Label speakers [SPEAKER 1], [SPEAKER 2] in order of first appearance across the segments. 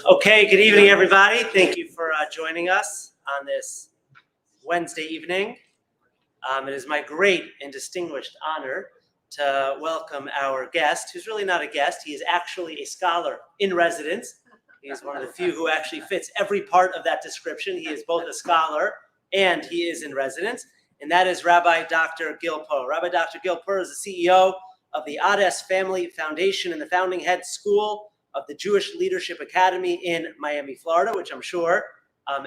[SPEAKER 1] Okay, good evening, everybody. Thank you for joining us on this Wednesday evening. It is my great and distinguished honor to welcome our guest, who's really not a guest. He is actually a scholar in residence. He is one of the few who actually fits every part of that description. He is both a scholar and he is in residence, and that is Rabbi Dr. Gil Perl. Rabbi Dr. Gil Perl is the CEO of the Ades Family Foundation and the founding head school of the Jewish Leadership Academy in Miami, Florida, which I'm sure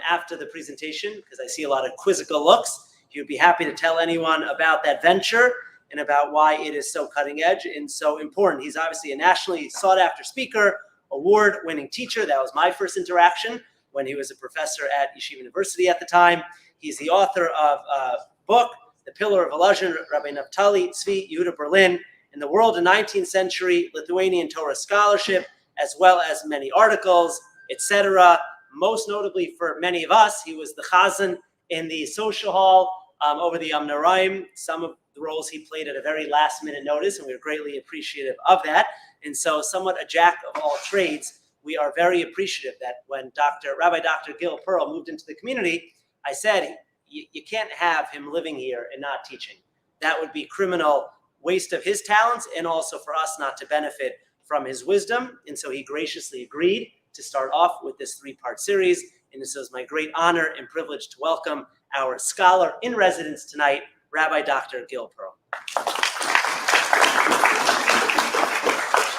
[SPEAKER 1] after the presentation, because I see a lot of quizzical looks, you'd be happy to tell anyone about that venture and about why it is so cutting edge and so important. He's obviously a nationally sought after speaker, award-winning teacher. That was my first interaction when he was a professor at Yeshiva University at the time. He's the author of a book, The Pillar of Illusion, Rabbi Naftali Tzvi Yehuda Berlin, in the World in 19th Century Lithuanian Torah Scholarship, as well as many articles, etc. Most notably for many of us, he was the chazan in the social hall over the Yom Noraim. Some of the roles he played at a very last minute notice, and we are greatly appreciative of that. And so somewhat a jack of all trades, we are very appreciative that when Rabbi Dr. Gil Perl moved into the community, I said, you can't have him living here and not teaching. That would be criminal waste of his talents and also for us not to benefit from his wisdom. And so he graciously agreed to start off with this three-part series. And so it's my great honor and privilege to welcome our scholar in residence tonight, Rabbi Dr. Gil Perl.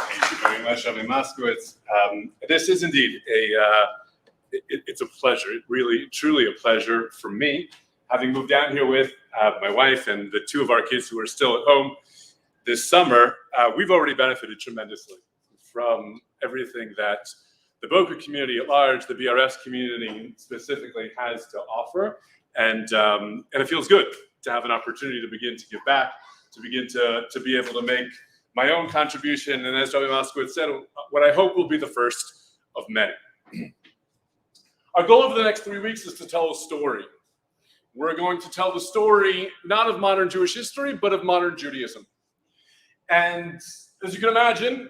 [SPEAKER 2] Thank you very much, Rabbi Moskowitz. This is indeed it's a pleasure, really, truly a pleasure for me, having moved down here with my wife and the two of our kids who are still at home this summer. We've already benefited tremendously from everything that the Boca community at large, the BRS community specifically, has to offer. And it feels good to have an opportunity to begin to give back, to begin to be able to make my own contribution. And as Rabbi Moskowitz said, what I hope will be the first of many. Our goal over the next 3 weeks is to tell a story. We're going to tell the story not of modern Jewish history, but of modern Judaism. And as you can imagine,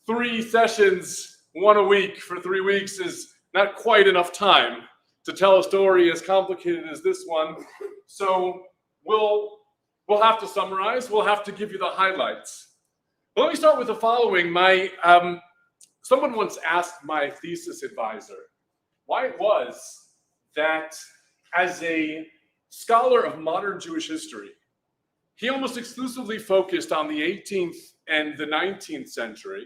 [SPEAKER 2] 3 sessions, 1 a week for 3 weeks is not quite enough time to tell a story as complicated as this one. So we'll have to summarize. We'll have to give you the highlights. But let me start with the following. Someone once asked my thesis advisor why it was that as a scholar of modern Jewish history, he almost exclusively focused on the 18th and the 19th century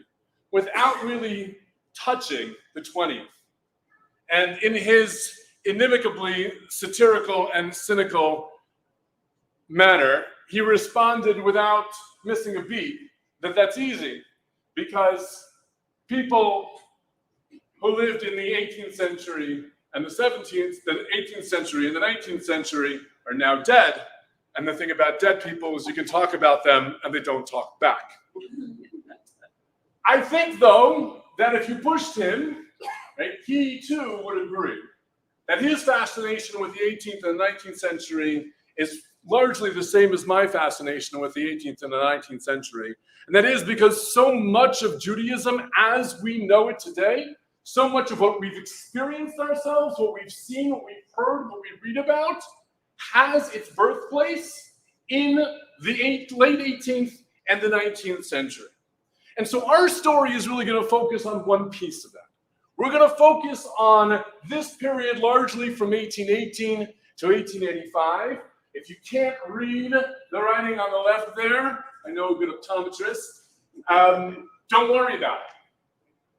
[SPEAKER 2] without really touching the 20th. And in his inimicably satirical and cynical manner, he responded without missing a beat that that's easy because people who lived in the 18th century and the 18th century and the 19th century are now dead. And the thing about dead people is you can talk about them and they don't talk back. I think, though, that if you pushed him, right, he too would agree that his fascination with the 18th and 19th century is largely the same as my fascination with the 18th and the 19th century. And that is because so much of Judaism as we know it today, so much of what we've experienced ourselves, what we've seen, what we've heard, what we read about, has its birthplace in the late 18th and the 19th century. And so our story is really going to focus on one piece of that. We're going to focus on this period largely from 1818 to 1885. If you can't read the writing on the left there, I know a good optometrist, don't worry about it.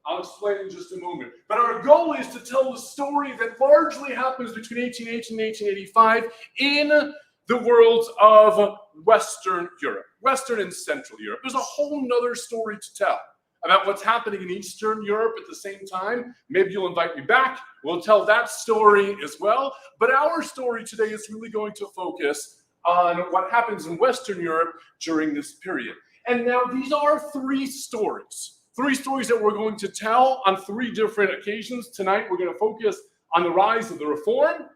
[SPEAKER 2] I'll explain in just a moment. But our goal is to tell the story that largely happens between 1818 and 1885 in the worlds of Western Europe, Western and Central Europe. There's a whole nother story to tell about what's happening in Eastern Europe at the same time. Maybe you'll invite me back. We'll tell that story as well. But our story today is really going to focus on what happens in Western Europe during this period. And now these are 3 stories. 3 stories that we're going to tell on 3 different occasions. Tonight, we're going to focus on the rise of the Reform.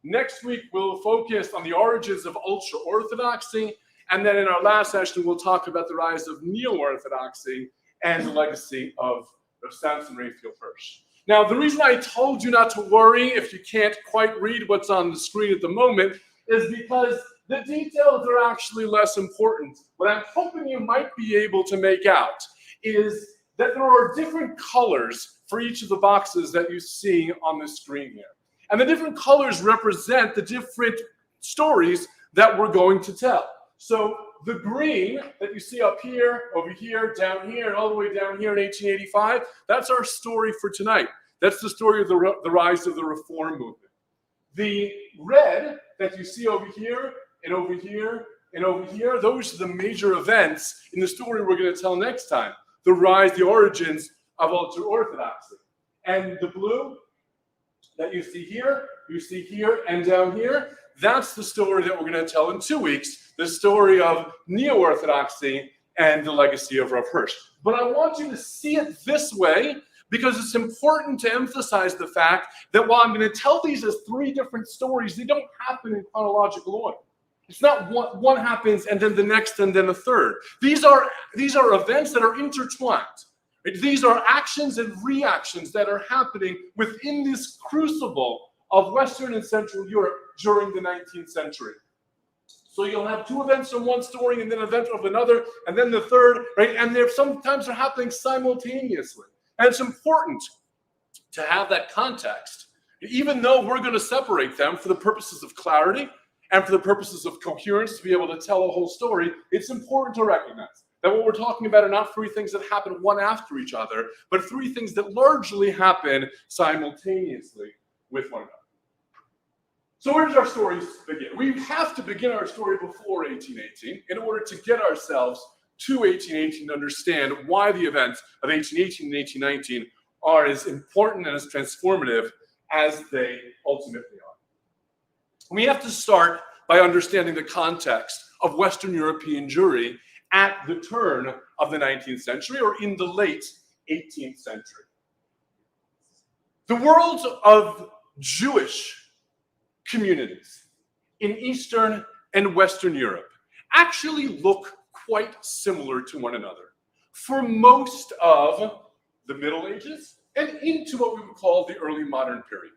[SPEAKER 2] Next week, we'll focus on the origins of ultra-Orthodoxy. And then in our last session, we'll talk about the rise of Neo-Orthodoxy. and the legacy of Samson Raphael Hirsch. Now, the reason I told you not to worry if you can't quite read what's on the screen at the moment is because the details are actually less important. What I'm hoping you might be able to make out is that there are different colors for each of the boxes that you see on the screen here. And the different colors represent the different stories that we're going to tell. So the green that you see up here, over here, down here, and all the way down here in 1885, that's our story for tonight. That's the story of the rise of the Reform movement. The red that you see over here, and over here, and over here, those are the major events in the story we're going to tell next time. The rise, the origins of ultra-Orthodoxy. And the blue that you see here, and down here, that's the story that we're going to tell in 2 weeks, the story of neo-Orthodoxy and the legacy of Rav Hirsch. But I want you to see it this way because it's important to emphasize the fact that while I'm going to tell these as 3 different stories, they don't happen in chronological order. It's not one happens and then the next and then the third. These are events that are intertwined. These are actions and reactions that are happening within this crucible of Western and Central Europe during the 19th century. So you'll have 2 events from one story and then an event of another and then the third, right? And sometimes they're happening simultaneously. And it's important to have that context, even though we're going to separate them for the purposes of clarity and for the purposes of coherence to be able to tell a whole story. It's important to recognize that what we're talking about are not 3 things that happen one after each other, but 3 things that largely happen simultaneously with one another. So where does our story begin? We have to begin our story before 1818 in order to get ourselves to 1818 to understand why the events of 1818 and 1819 are as important and as transformative as they ultimately are. We have to start by understanding the context of Western European Jewry at the turn of the 19th century or in the late 18th century. The worlds of Jewish communities in Eastern and Western Europe actually look quite similar to one another for most of the Middle Ages and into what we would call the early modern period.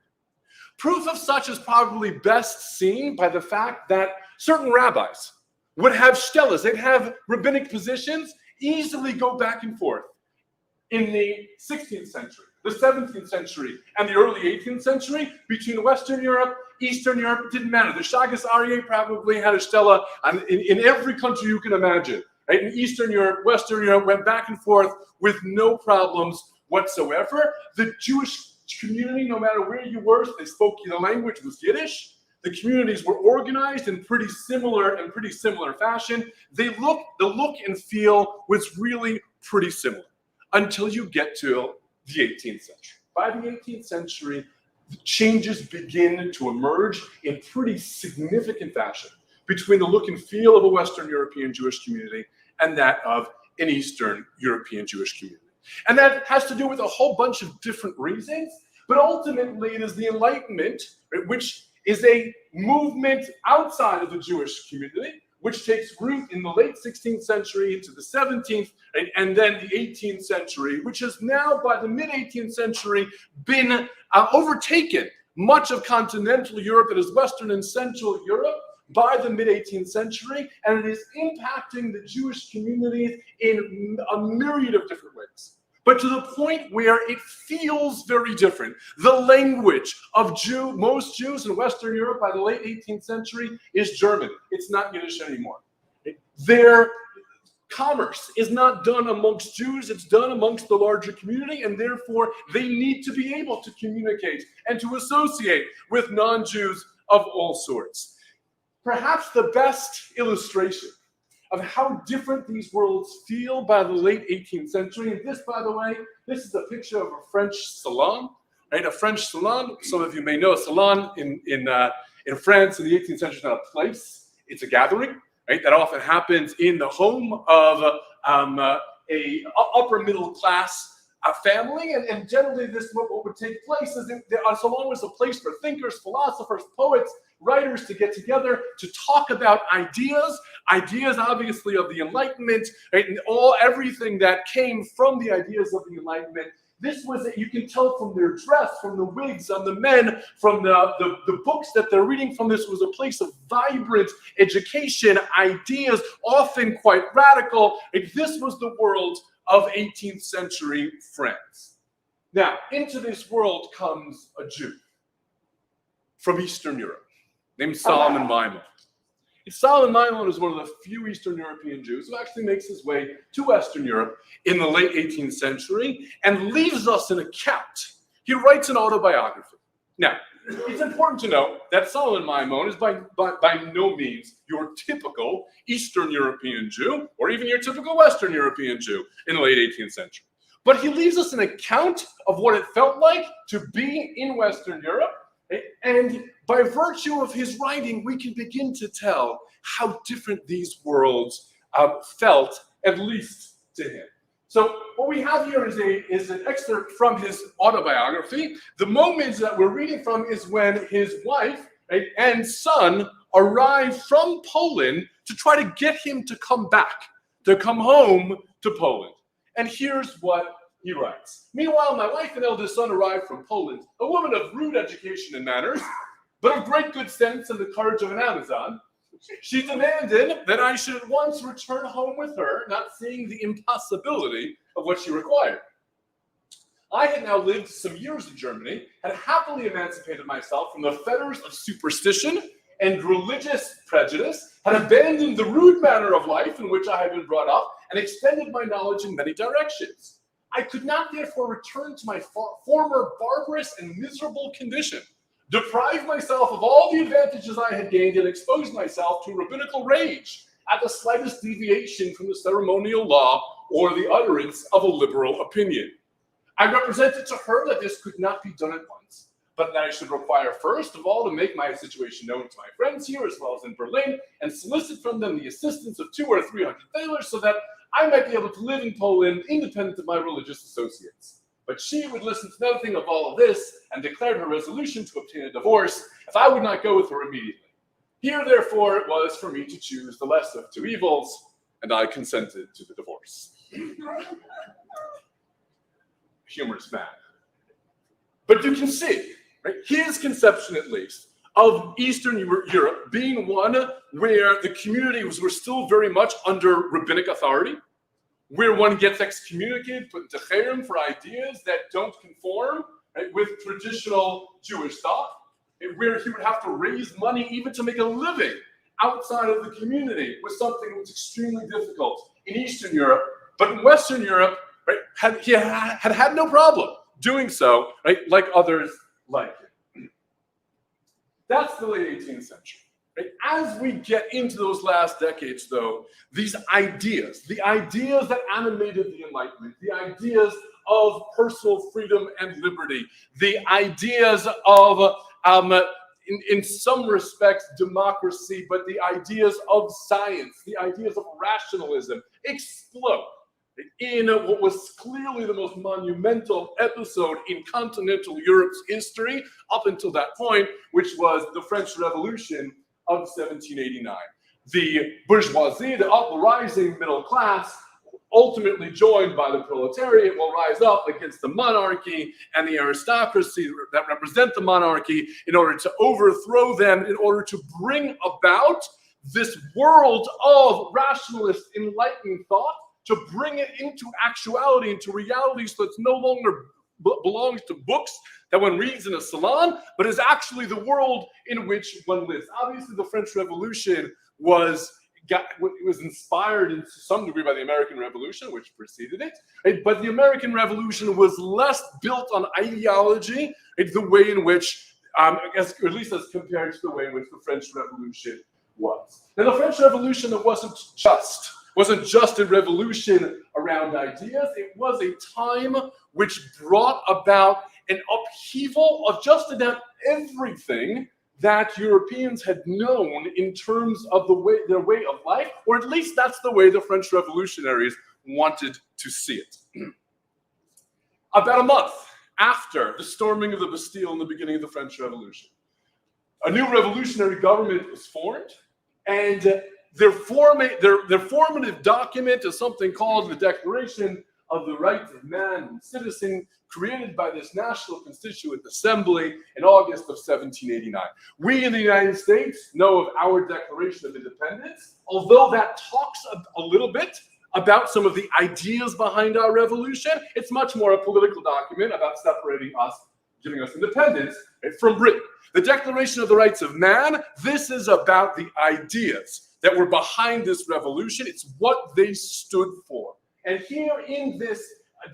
[SPEAKER 2] Proof of such is probably best seen by the fact that certain rabbis would have stelas, they'd have rabbinic positions, easily go back and forth in the 16th century, the 17th century, and the early 18th century between Western Europe, Eastern Europe. It didn't matter. The Shagas Aryeh probably had a stela in every country you can imagine. Right? In Eastern Europe, Western Europe went back and forth with no problems whatsoever. The Jewish community, no matter where you were, they spoke the language was Yiddish. The communities were organized in pretty similar fashion. The look and feel was really pretty similar until you get to the 18th century. By the 18th century, the changes begin to emerge in pretty significant fashion between the look and feel of a Western European Jewish community and that of an Eastern European Jewish community. And that has to do with a whole bunch of different reasons, but ultimately it is the Enlightenment, right, which is a movement outside of the Jewish community, which takes root in the late 16th century into the 17th, right, and then the 18th century, which has now, by the mid-18th century, been overtaken much of continental Europe, that is Western and Central Europe, by the mid-18th century, and it is impacting the Jewish communities in a myriad of different ways. But to the point where it feels very different. The language of most Jews in Western Europe by the late 18th century is German. It's not Yiddish anymore. Their commerce is not done amongst Jews, it's done amongst the larger community, and therefore they need to be able to communicate and to associate with non-Jews of all sorts. Perhaps the best illustration of how different these worlds feel by the late 18th century. And this, by the way, this is a picture of a French salon, right? A French salon, some of you may know, a salon in France in the 18th century is not a place, it's a gathering, right? That often happens in the home of a upper middle class family, and generally this what would take place is a salon was a place for thinkers, philosophers, poets, writers to get together to talk about ideas obviously of the Enlightenment, right? And everything that came from the ideas of the Enlightenment. This was, you can tell from their dress, from the wigs on the men, from the books that they're reading from. This was a place of vibrant education, ideas, often quite radical. This was the world of 18th century France. Now, into this world comes a Jew from Eastern Europe named Solomon Maimon. Solomon Maimon is one of the few Eastern European Jews who actually makes his way to Western Europe in the late 18th century and leaves us an account. He writes an autobiography. Now, it's important to note that Solomon Maimon is by no means your typical Eastern European Jew or even your typical Western European Jew in the late 18th century. But he leaves us an account of what it felt like to be in Western Europe. And by virtue of his writing, we can begin to tell how different these worlds felt, at least to him. So what we have here is an excerpt from his autobiography. The moment that we're reading from is when his wife, right, and son arrive from Poland to try to get him to come back, to come home to Poland. And here's what he writes. Meanwhile, my wife and eldest son arrived from Poland, a woman of rude education and manners, but of great good sense and the courage of an Amazon. She demanded that I should at once return home with her, not seeing the impossibility of what she required. I had now lived some years in Germany, had happily emancipated myself from the fetters of superstition and religious prejudice, had abandoned the rude manner of life in which I had been brought up, and extended my knowledge in many directions. I could not therefore return to my former barbarous and miserable condition, deprive myself of all the advantages I had gained, and expose myself to rabbinical rage at the slightest deviation from the ceremonial law or the utterance of a liberal opinion. I represented to her that this could not be done at once, but that I should require first of all to make my situation known to my friends here as well as in Berlin, and solicit from them the assistance of 200 or 300 thalers, so that I might be able to live in Poland independent of my religious associates. But she would listen to nothing of all of this, and declared her resolution to obtain a divorce if I would not go with her immediately. Here, therefore, it was for me to choose the less of two evils, and I consented to the divorce. Humorous man. But you can see, right, his conception at least, of Eastern Europe being one where the communities were still very much under rabbinic authority, where one gets excommunicated, put into cherem for ideas that don't conform, right, with traditional Jewish thought, where he would have to raise money even to make a living outside of the community was something that was extremely difficult in Eastern Europe. But in Western Europe, right, he had no problem doing so, right, like others like him. That's the late 18th century. Right? As we get into those last decades, though, these ideas, the ideas that animated the Enlightenment, the ideas of personal freedom and liberty, the ideas of, in some respects, democracy, but the ideas of science, the ideas of rationalism explode in what was clearly the most monumental episode in continental Europe's history up until that point, which was the French Revolution of 1789. The bourgeoisie, the uprising middle class, ultimately joined by the proletariat, will rise up against the monarchy and the aristocracy that represent the monarchy in order to overthrow them, in order to bring about this world of rationalist enlightened thought, to bring it into actuality, into reality, so it's no longer belongs to books that one reads in a salon, but is actually the world in which one lives. Obviously, the French Revolution was inspired in some degree by the American Revolution, which preceded it, right? But the American Revolution was less built on ideology, right? The way in which, at least as compared to the way in which the French Revolution was. Now, the French Revolution, it wasn't just a revolution around ideas. It was a time which brought about an upheaval of just about everything that Europeans had known in terms of their way of life, or at least that's the way the French revolutionaries wanted to see it. About a month after the storming of the Bastille in the beginning of the French Revolution, a new revolutionary government was formed, and their formative document is something called the Declaration of the Rights of Man and Citizen, created by this National Constituent Assembly in August of 1789. We in the United States know of our Declaration of Independence, although that talks a little bit about some of the ideas behind our revolution. It's much more a political document about separating us, giving us independence from Britain. The Declaration of the Rights of Man, this is about the ideas that were behind this revolution. It's what they stood for. And here in this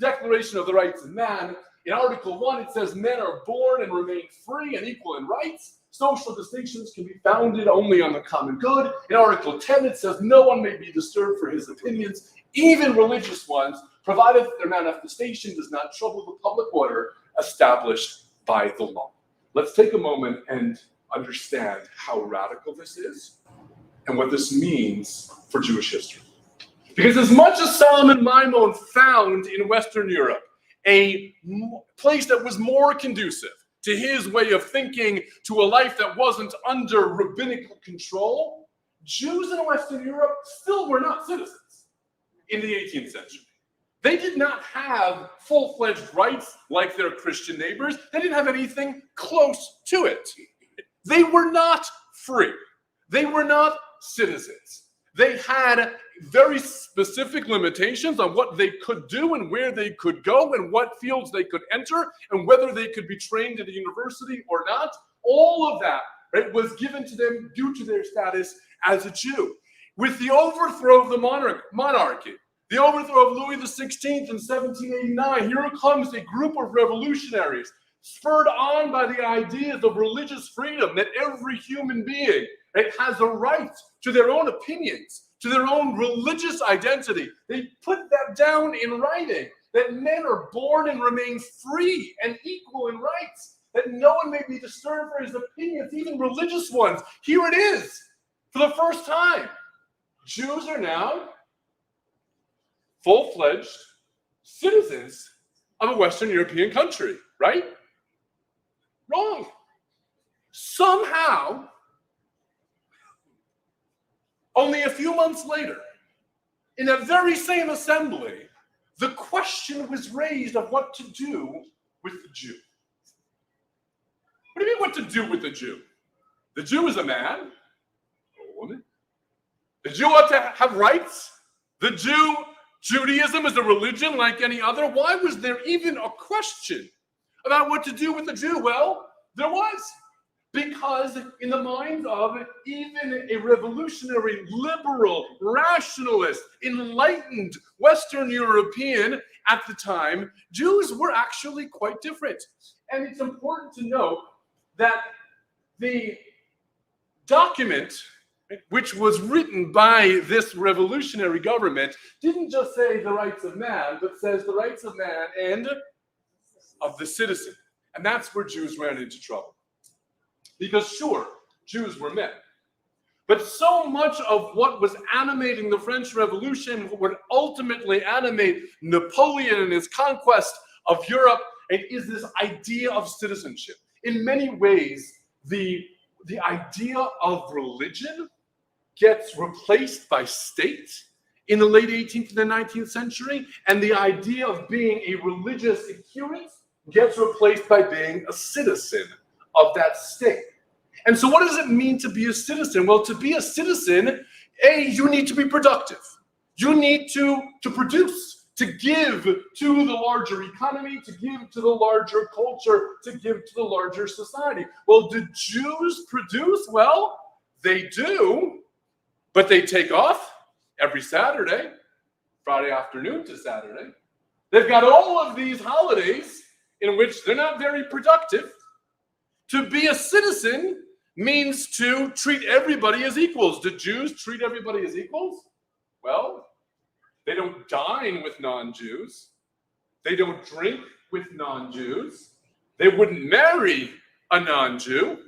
[SPEAKER 2] Declaration of the Rights of Man, in Article 1, it says men are born and remain free and equal in rights. Social distinctions can be founded only on the common good. In Article 10, it says no one may be disturbed for his opinions, even religious ones, provided their manifestation does not trouble the public order established by the law. Let's take a moment and understand how radical this is and what this means for Jewish history. Because as much as Solomon Maimon found in Western Europe a place that was more conducive to his way of thinking, to a life that wasn't under rabbinical control, Jews in Western Europe still were not citizens in the 18th century. They did not have full-fledged rights like their Christian neighbors. They didn't have anything close to it. They were not free. They were not citizens. They had very specific limitations on what they could do and where they could go and what fields they could enter and whether they could be trained at a university or not. All of that, right, was given to them due to their status as a Jew. With the overthrow of the monarchy, the overthrow of Louis XVI in 1789, here comes a group of revolutionaries spurred on by the ideas of religious freedom, that every human being, right, has a right to their own opinions, to their own religious identity. They put that down in writing, that men are born and remain free and equal in rights, that no one may be disturbed for his opinions, even religious ones. Here it is, for the first time. Jews are now full-fledged citizens of a Western European country, right? Wrong. Somehow, only a few months later, in that very same assembly, the question was raised of what to do with the Jew. What do you mean what to do with the Jew? The Jew is a man or a woman. The Jew ought to have rights. Judaism is a religion like any other. Why was there even a question about what to do with the Jew? Well, there was. Because in the minds of even a revolutionary, liberal, rationalist, enlightened Western European at the time, Jews were actually quite different. And it's important to note that the document, which was written by this revolutionary government, didn't just say the rights of man, but says the rights of man and of the citizen. And that's where Jews ran into trouble. Because sure, Jews were men. But so much of what was animating the French Revolution, what would ultimately animate Napoleon and his conquest of Europe, is this idea of citizenship. In many ways, the idea of religion gets replaced by state in the late 18th and the 19th century, and the idea of being a religious adherent gets replaced by being a citizen of that state. And so what does it mean to be a citizen? Well, to be a citizen, you need to be productive. You need to produce, to give to the larger economy, to give to the larger culture, to give to the larger society. Well, do Jews produce? Well, they do, but they take off every Saturday, Friday afternoon to Saturday. They've got all of these holidays in which they're not very productive. To be a citizen means to treat everybody as equals. Do Jews treat everybody as equals? Well, they don't dine with non-Jews. They don't drink with non-Jews. They wouldn't marry a non-Jew.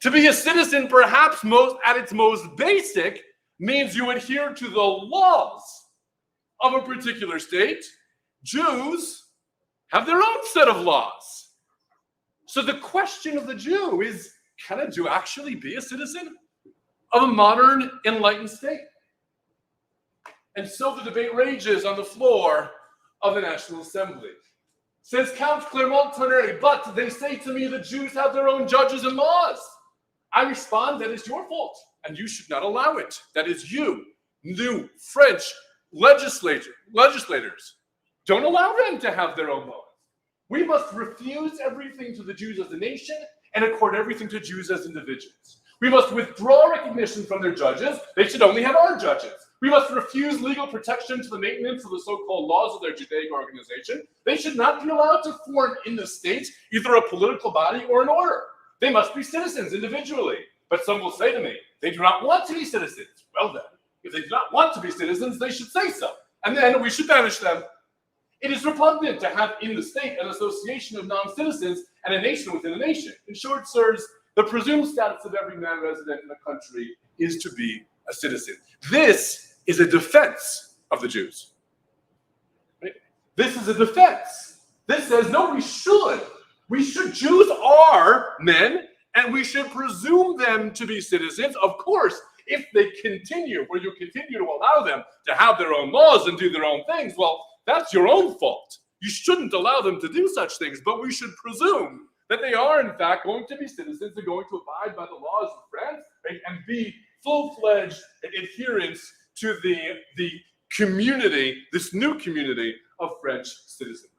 [SPEAKER 2] To be a citizen, perhaps at its most basic, means you adhere to the laws of a particular state. Jews have their own set of laws. So the question of the Jew is can a Jew actually be a citizen of a modern enlightened state? And so the debate rages on the floor of the National Assembly. Says Count Clermont-Tonnerre, but they say to me the Jews have their own judges and laws. I respond, that is your fault, and you should not allow it. That is you, new French legislators. Don't allow them to have their own laws. We must refuse everything to the Jews as a nation and accord everything to Jews as individuals. We must withdraw recognition from their judges. They should only have our judges. We must refuse legal protection to the maintenance of the so-called laws of their Judaic organization. They should not be allowed to form in the state either a political body or an order. They must be citizens individually. But some will say to me, they do not want to be citizens. Well then, if they do not want to be citizens, they should say so. And then we should banish them. It is repugnant to have in the state an association of non-citizens and a nation within a nation. In short, sirs, the presumed status of every man resident in the country is to be a citizen. This is a defense of the Jews. Right? This is a defense. This says, no, we should. Jews are men, and we should presume them to be citizens. Of course, if they continue, where you continue to allow them to have their own laws and do their own things, well, that's your own fault. You shouldn't allow them to do such things, but we should presume that they are, in fact, going to be citizens and going to abide by the laws of France, right, and be full-fledged adherents to the community, this new community of French citizenry.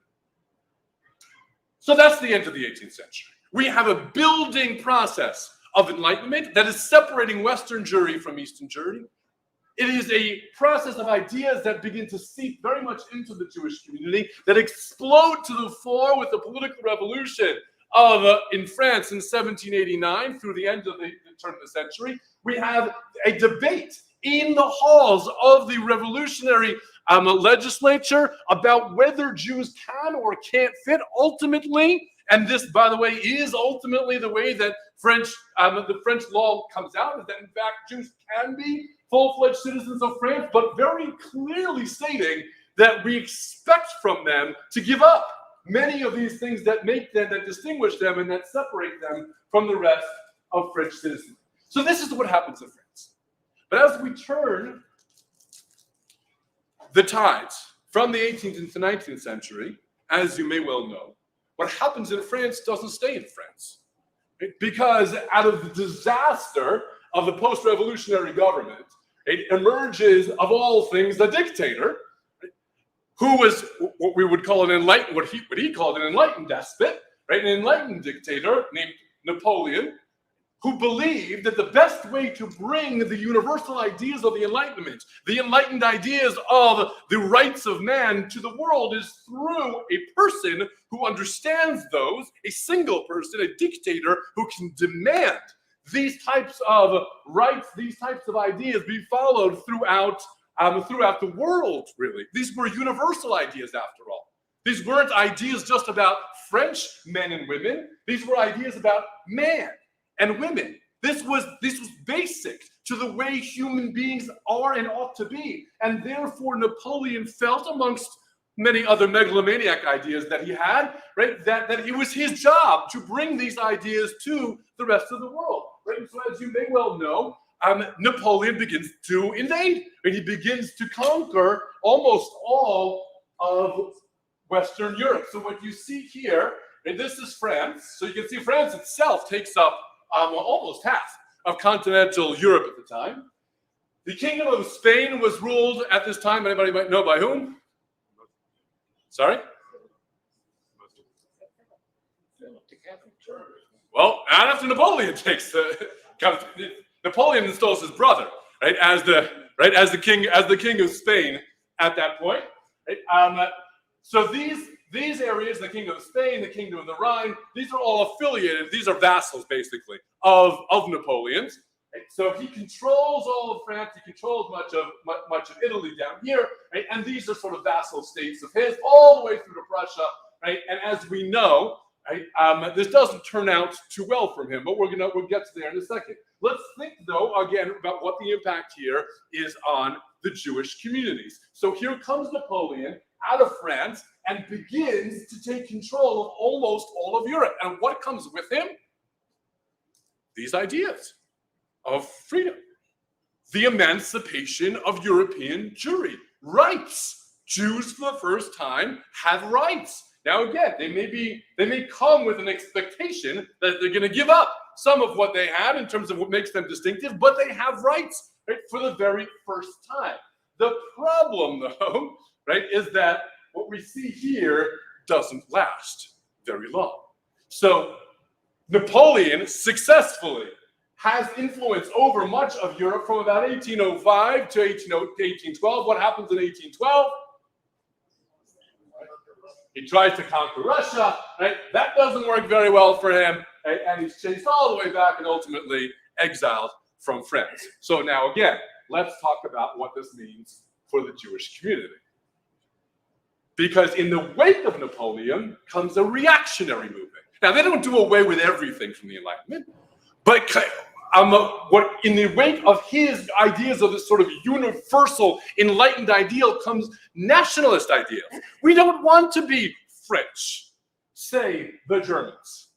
[SPEAKER 2] So that's the end of the 18th century. We have a building process of enlightenment that is separating Western Jewry from Eastern Jewry. It is a process of ideas that begin to seep very much into the Jewish community, that explode to the fore with the political revolution in France in 1789 through the end of the turn of the century. We have a debate in the halls of the revolutionary legislature about whether Jews can or can't fit ultimately. And this, by the way, is ultimately the way that the French law comes out, is that in fact Jews can be full-fledged citizens of France, but very clearly stating that we expect from them to give up many of these things that make them, that distinguish them, and that separate them from the rest of French citizens. So this is what happens in France. But as we turn the tides from the 18th into 19th century, as you may well know, what happens in France doesn't stay in France. Right? Because out of the disaster of the post-revolutionary government, it emerges, of all things, the dictator, right, who was what we would call an enlightened, what he called an enlightened despot, right? An enlightened dictator named Napoleon, who believed that the best way to bring the universal ideas of the Enlightenment, the enlightened ideas of the rights of man to the world, is through a person who understands those, a single person, a dictator who can demand these types of rights, these types of ideas be followed throughout the world, really. These were universal ideas, after all. These weren't ideas just about French men and women. These were ideas about man and women. This was basic to the way human beings are and ought to be. And therefore, Napoleon felt, amongst many other megalomaniac ideas that he had, right, that it was his job to bring these ideas to the rest of the world. Right? And so, as you may well know, Napoleon begins to invade, and he begins to conquer almost all of Western Europe. So what you see here, and this is France. So you can see France itself takes up almost half of continental Europe at the time. The Kingdom of Spain was ruled at this time, anybody might know by whom? Sorry? Well, not after Napoleon Napoleon installs his brother, right, as the king of Spain at that point. Right? So these areas, the Kingdom of Spain, the Kingdom of the Rhine, these are all affiliated. These are vassals, basically, of Napoleon's. Right? So he controls all of France. He controls much of Italy down here, right? And these are sort of vassal states of his, all the way through to Prussia. Right? And as we know, right, this doesn't turn out too well from him, but we'll get to there in a second. Let's think, though, again, about what the impact here is on the Jewish communities. So here comes Napoleon out of France and begins to take control of almost all of Europe. And what comes with him? these ideas of freedom. The emancipation of European Jewry. Rights. Jews for the first time have rights. Now again, they may come with an expectation that they're going to give up some of what they had in terms of what makes them distinctive, but they have rights, right, for the very first time. The problem, though, right, is that what we see here doesn't last very long. So Napoleon successfully has influence over much of Europe from about 1805 to 1812. What happens in 1812? He tries to conquer Russia, right? That doesn't work very well for him, right? And he's chased all the way back and ultimately exiled from France. So now again, let's talk about what this means for the Jewish community. Because in the wake of Napoleon comes a reactionary movement. Now, they don't do away with everything from the Enlightenment, but what in the wake of his ideas of this sort of universal enlightened ideal comes nationalist ideals. We don't want to be French, say the Germans,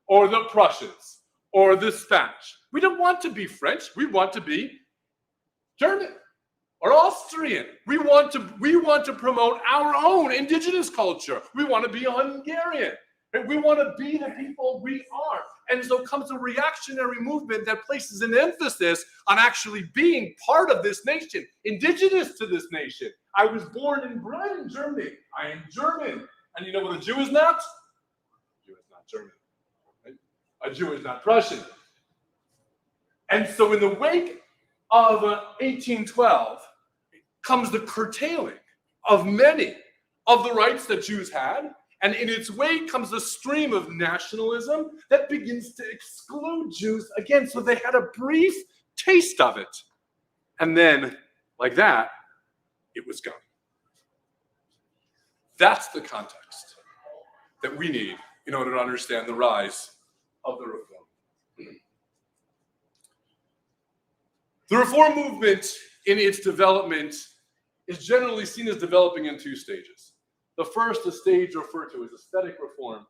[SPEAKER 2] or the Prussians, or the Spanish. We don't want to be French. We want to be German or Austrian. We want to promote our own indigenous culture. We want to be Hungarian. We want to be the people we are. And so comes a reactionary movement that places an emphasis on actually being part of this nation, indigenous to this nation. I was born and bred in Germany. I am German. And you know what a Jew is not? A Jew is not German. Right? A Jew is not Prussian. And so in the wake of 1812 comes the curtailing of many of the rights that Jews had. And in its wake comes a stream of nationalism that begins to exclude Jews again. So they had a brief taste of it. And then, like that, it was gone. That's the context that we need in order to understand the rise of the Reform. The Reform movement in its development is generally seen as developing in two stages. The first, a stage referred to as aesthetic reform.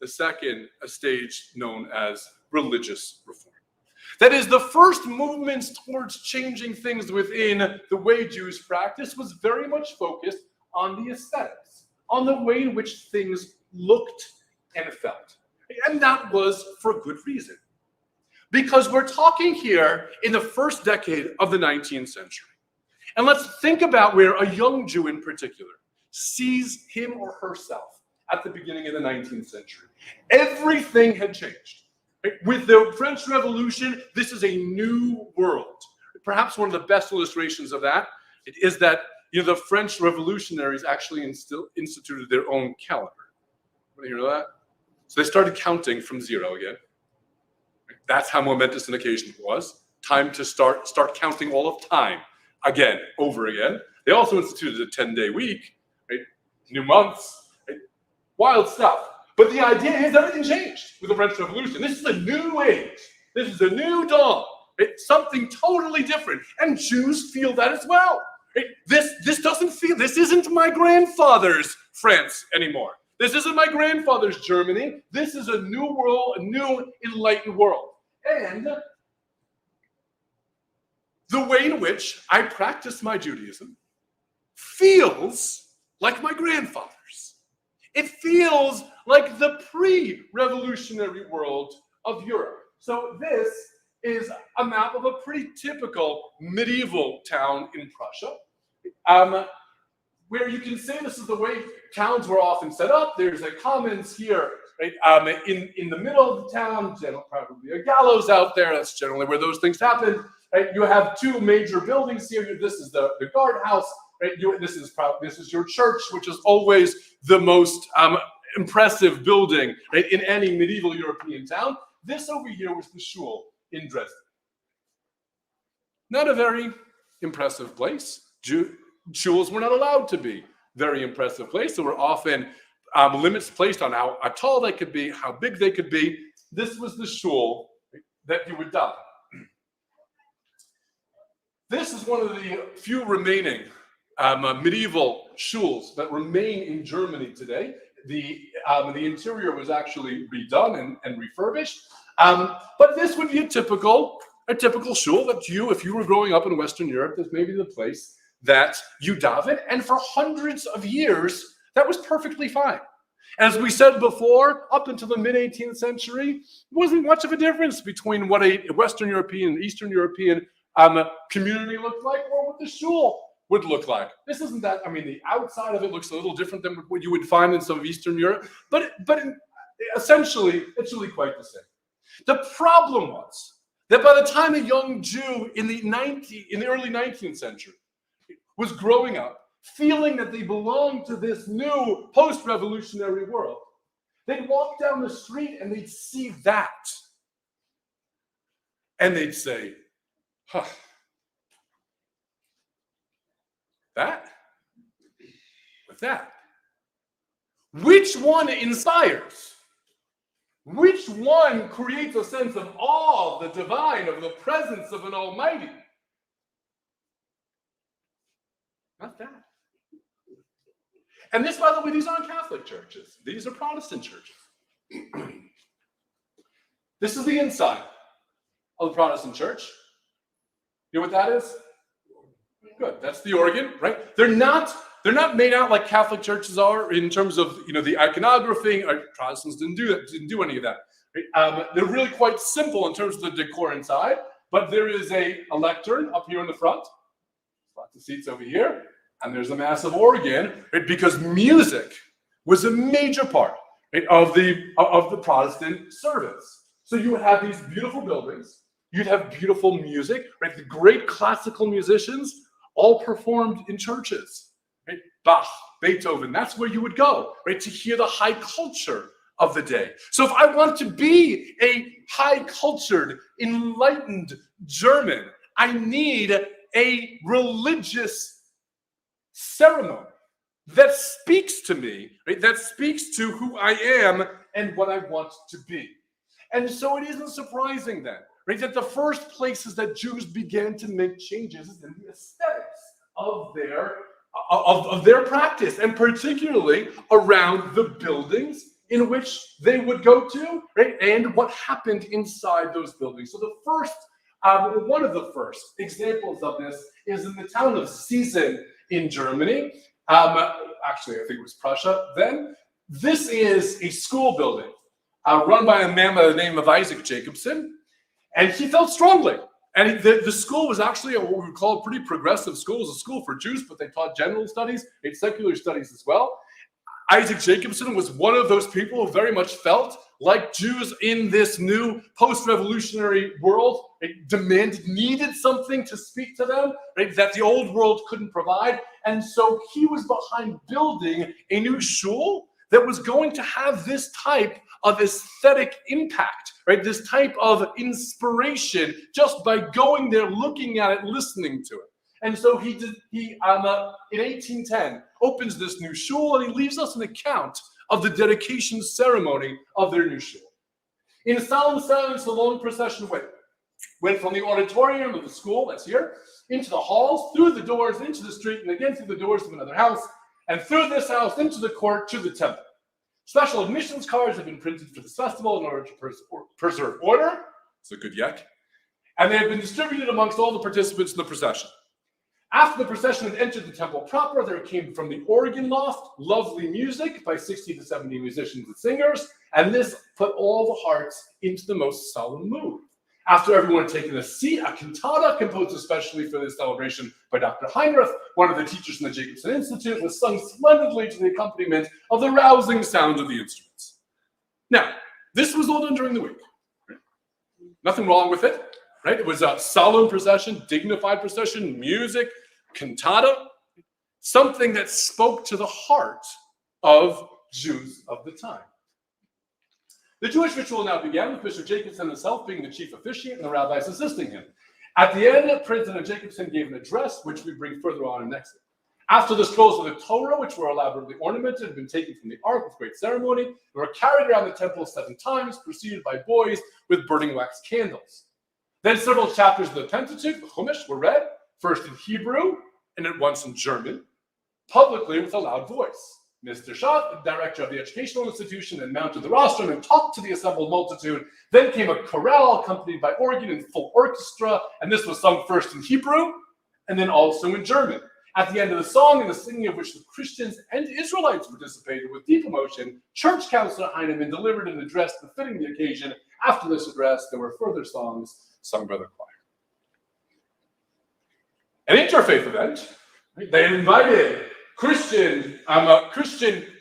[SPEAKER 2] The second, a stage known as religious reform. That is, the first movements towards changing things within the way Jews practice was very much focused on the aesthetics, on the way in which things looked and felt. And that was for good reason. Because we're talking here in the first decade of the 19th century. And let's think about where a young Jew in particular sees him or herself at the beginning of the 19th century. Everything had changed. With the French Revolution, this is a new world. Perhaps one of the best illustrations of that is that the French revolutionaries actually instituted their own calendar. Want to hear that? So they started counting from zero again. That's how momentous an occasion it was. Time to start counting all of time again, over again. They also instituted a 10-day week. Right? New months, right? Wild stuff. But the idea is everything changed with the French Revolution. This is a new age. This is a new dawn. It's something totally different. And Jews feel that as well. Right? This isn't my grandfather's France anymore. This isn't my grandfather's Germany. This is a new world, a new enlightened world. And the way in which I practice my Judaism feels like my grandfather's. It feels like the pre-revolutionary world of Europe. So this is a map of a pretty typical medieval town in Prussia, where you can say this is the way towns were often set up. There's a commons here, right? In the middle of the town, probably a gallows out there. That's generally where those things happen. Right? You have two major buildings here. This is the guardhouse. Right? This is your church, which is always the most impressive building, right, in any medieval European town. This over here was the shul in Dresden. Not a very impressive place. Shuls were not allowed to be very impressive place. There were often limits placed on how tall they could be, how big they could be. This was the shul that you would daven. This is one of the few remaining medieval shuls that remain in Germany today. The interior was actually redone and refurbished. But this would be a typical shul that if you were growing up in Western Europe, that's maybe the place that you daven. And for hundreds of years, that was perfectly fine. As we said before, up until the mid-18th century, there wasn't much of a difference between what a Western European and Eastern European community looked like or what the shul would look like. This isn't that, the outside of it looks a little different than what you would find in some of Eastern Europe, but essentially, it's really quite the same. The problem was that by the time a young Jew in the early 19th century was growing up, feeling that they belonged to this new post-revolutionary world, they'd walk down the street and they'd see that. And they'd say, that? What's that? Which one inspires? Which one creates a sense of awe of the divine, of the presence of an almighty? Not that. And this, by the way, these aren't Catholic churches. These are Protestant churches. This is the inside of the Protestant church. You know what that is? Good. That's the organ, right? They're not made out like Catholic churches are in terms of the iconography. Protestants didn't do any of that. Right? They're really quite simple in terms of the decor inside. But there is a lectern up here in the front. Lots of seats over here. And there's a massive organ, right? Because music was a major part, right, of the Protestant service. So you would have these beautiful buildings, you'd have beautiful music, right? The great classical musicians all performed in churches, right? Bach, Beethoven, that's where you would go, right, to hear the high culture of the day. So if I want to be a high-cultured, enlightened German, I need a religious ceremony that speaks to me, right? That speaks to who I am and what I want to be. And so it isn't surprising then, right, that the first places that Jews began to make changes is in the aesthetics of their practice, and particularly around the buildings in which they would go to, right, and what happened inside those buildings. So the first, one of the first examples of this is in the town of Siegen in Germany. Actually, I think it was Prussia then. This is a school building run by a man by the name of Isaac Jacobson, and he felt strongly. And the school was actually what we would call a pretty progressive school. It was a school for Jews, but they taught general studies, secular studies as well. Isaac Jacobson was one of those people who very much felt like Jews in this new post-revolutionary world needed something to speak to them, right, that the old world couldn't provide. And so he was behind building a new shul that was going to have this type of aesthetic impact, right? This type of inspiration just by going there, looking at it, listening to it. And so he in 1810 opens this new shul, and he leaves us an account of the dedication ceremony of their new shul. In solemn silence, the long procession went from the auditorium of the school, that's here, into the halls, through the doors, into the street, and again through the doors of another house, and through this house, into the court, to the temple. Special admissions cards have been printed for this festival in order to preserve order. It's a good yak. And they have been distributed amongst all the participants in the procession. After the procession had entered the temple proper, there came from the organ loft lovely music by 60 to 70 musicians and singers, and this put all the hearts into the most solemn mood. After everyone had taken a seat, a cantata composed especially for this celebration by Dr. Heinrich, one of the teachers in the Jacobson Institute, was sung splendidly to the accompaniment of the rousing sound of the instruments. Now, this was all done during the week. Right? Nothing wrong with it. Right? It was a solemn procession, dignified procession, music, cantata, something that spoke to the heart of Jews of the time. The Jewish ritual now began with Bishop Jacobson himself being the chief officiant and the rabbis assisting him. At the end, President Jacobson gave an address, which we bring further on in next. After the scrolls of the Torah, which were elaborately ornamented, had been taken from the ark with great ceremony, and were carried around the temple 7 times, preceded by boys with burning wax candles. Then several chapters of the Pentateuch, the Chumash, were read, first in Hebrew and at once in German, publicly with a loud voice. Mr. Schott, the director of the educational institution, then mounted the rostrum and talked to the assembled multitude. Then came a chorale accompanied by organ and full orchestra, and this was sung first in Hebrew and then also in German. At the end of the song, in the singing of which the Christians and Israelites participated with deep emotion, Church Councilor Heinemann delivered an address befitting the occasion. After this address, there were further songs sung by the choir. An interfaith event. They had invited Christian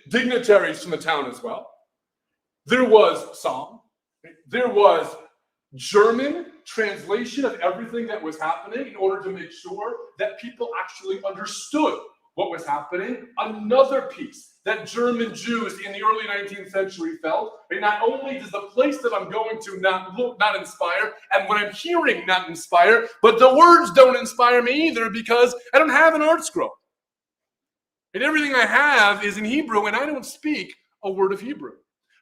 [SPEAKER 2] dignitaries from the town as well. There was song. There was German translation of everything that was happening in order to make sure that people actually understood what was happening. Another piece that German Jews in the early 19th century felt, not only does the place that I'm going to not inspire, and what I'm hearing not inspire, but the words don't inspire me either because I don't have an art scroll. And everything I have is in Hebrew, and I don't speak a word of Hebrew.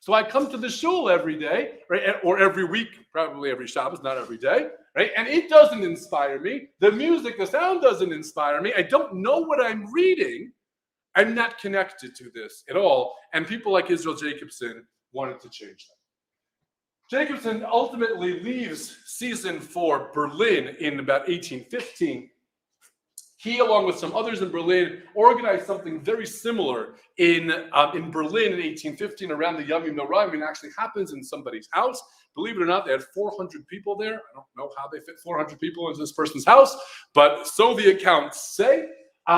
[SPEAKER 2] So I come to the shul every day, right, or every week, probably every Shabbos, not every day, right? And it doesn't inspire me. The music, the sound doesn't inspire me. I don't know what I'm reading. I'm not connected to this at all. And people like Israel Jacobson wanted to change that. Jacobson ultimately leaves season for Berlin in about 1815. He, along with some others in Berlin, organized something very similar in Berlin in 1815 around the Yom Noraim. It actually happens in somebody's house. Believe it or not, they had 400 people there. I don't know how they fit 400 people into this person's house, but so the accounts say. You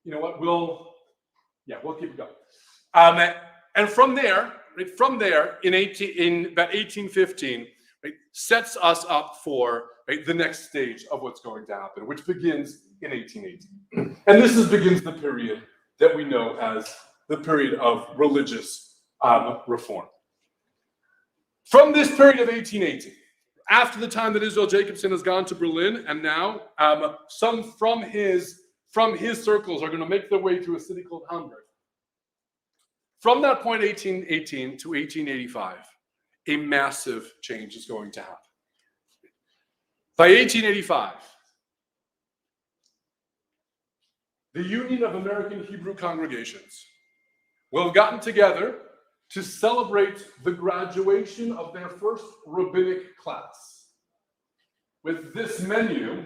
[SPEAKER 2] know what? We'll keep it going. And from there, in about 1815. Right, sets us up for the next stage of what's going to happen, which begins in 1818. And this begins the period that we know as the period of religious reform. From this period of 1818, after the time that Israel Jacobson has gone to Berlin, and now some from his circles are going to make their way to a city called Hamburg. From that point, 1818 to 1885, a massive change is going to happen. By 1885, the Union of American Hebrew Congregations will have gotten together to celebrate the graduation of their first rabbinic class with this menu.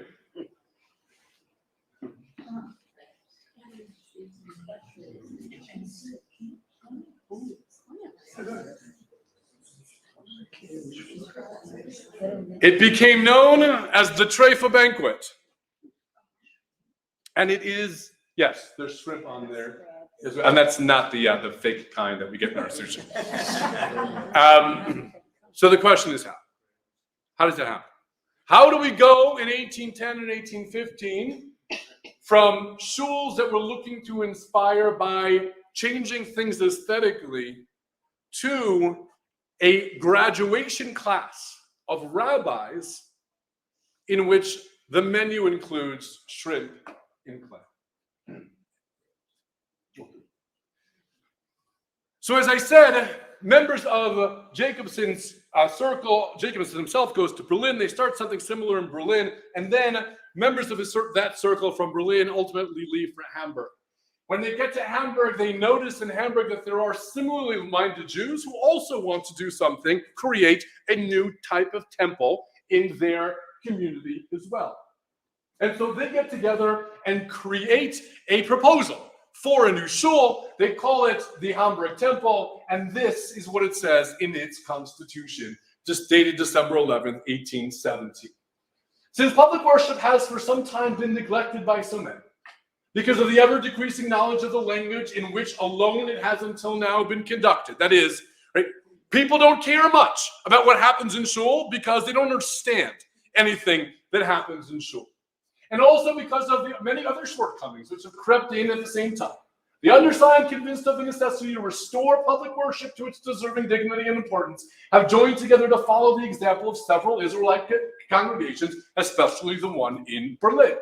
[SPEAKER 2] It became known as the Treifa banquet. And it is, yes, there's shrimp on there. And that's not the fake kind that we get in our sushi. So the question is how? How does that happen? How do we go in 1810 and 1815 from shuls that were looking to inspire by changing things aesthetically to a graduation class of rabbis in which the menu includes shrimp in clay? So as I said, members of Jacobson's circle, Jacobson himself goes to Berlin. They start something similar in Berlin, and then members of that circle from Berlin ultimately leave for Hamburg. When they get to Hamburg, they notice in Hamburg that there are similarly minded Jews who also want to do something, create a new type of temple in their community as well. And so they get together and create a proposal for a new shul. They call it the Hamburg Temple, and this is what it says in its constitution, just dated December 11th, 1817. Since public worship has for some time been neglected by so many, because of the ever-decreasing knowledge of the language in which alone it has until now been conducted. That is, right, people don't care much about what happens in shul because they don't understand anything that happens in shul. And also because of the many other shortcomings which have crept in at the same time. The undersigned, convinced of the necessity to restore public worship to its deserving dignity and importance, have joined together to follow the example of several Israelite congregations, especially the one in Berlin.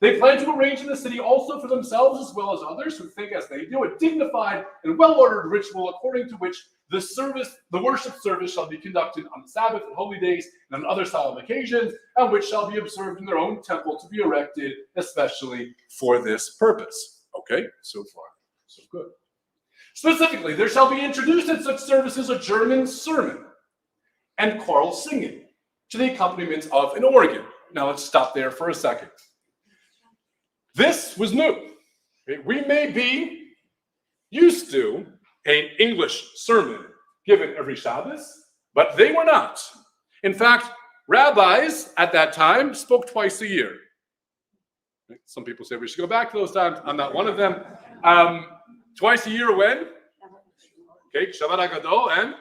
[SPEAKER 2] They plan to arrange in the city also for themselves as well as others who think as they do a dignified and well-ordered ritual according to which the worship service shall be conducted on the Sabbath and holy days and on other solemn occasions, and which shall be observed in their own temple to be erected especially for this purpose. Okay, so far, so good. Specifically, there shall be introduced in such services a German sermon and choral singing to the accompaniment of an organ. Now let's stop there for a second. This was new. We may be used to an English sermon given every Shabbos, but they were not. In fact, rabbis at that time spoke twice a year. Some people say we should go back to those times. I'm not one of them. Twice a year when? Okay, Shabbat HaGadol and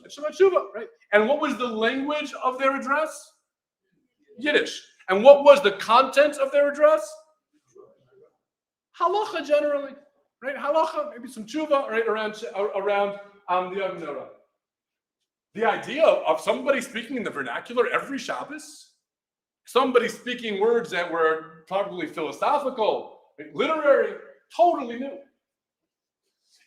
[SPEAKER 2] Shabbat Shuvah, right? And what was the language of their address? Yiddish. And what was the content of their address? Halacha generally, right? Halacha, maybe some tshuva, right, around the menorah. The idea of somebody speaking in the vernacular every Shabbos, somebody speaking words that were probably philosophical, literary, totally new.